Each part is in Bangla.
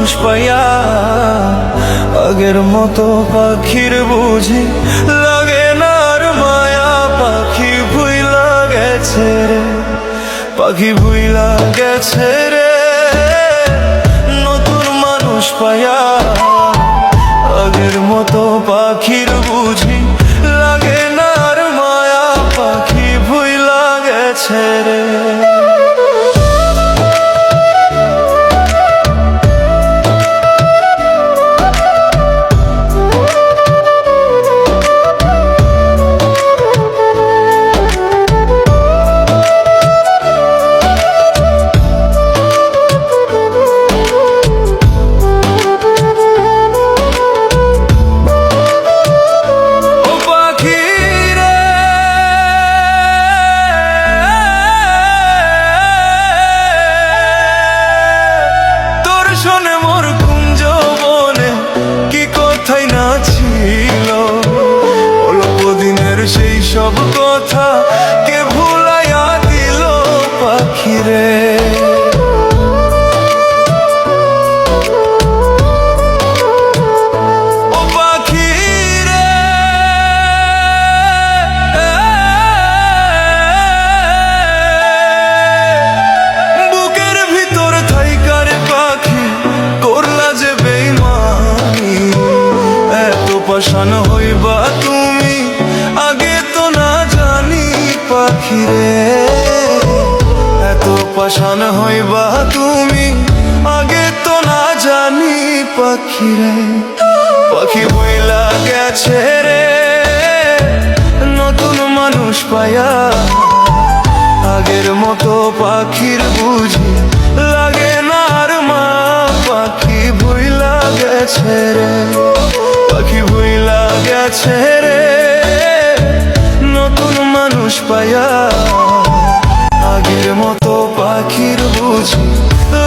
মানুষ পাইয়া আগের মতো পাখির বুঝি লাগে না আর মায়া। পাখি ভুইলা গেছে রে, পাখি ভুইলা গেছে রে, নতুন মানুষ পাইয়া আগের মতো পাখির বুঝি লাগে না আর মায়া। পাখি ভুইলা গেছে রে। সেই সব কথা কে ভুলাইয়া দিল পাখি রে। ও পাখি রে, বুকের ভিতর থাইকার পাখি করলা যে বেইমানি। এত পাষাণ হইবা তুমি আগে তো না জানি পাখি রে। এত পাষাণ হইবা তুমি আগে তো না জানি পাখি রে। পাখি ভুইলা গেছে রে, নতুন মানুষ পাইয়া আগের মতো পাখির বুঝি লাগে না আর মা। পাখি ভুইলা গেছে রে, পাখি ভুইলা গেছে রে, নতুন মানুষ পাইয়া আগের মতো পাখির বুঝি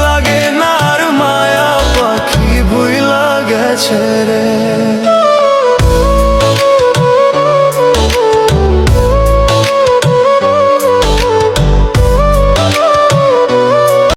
লাগে না আর মায়া। পাখি ভুইলা গেছে রে।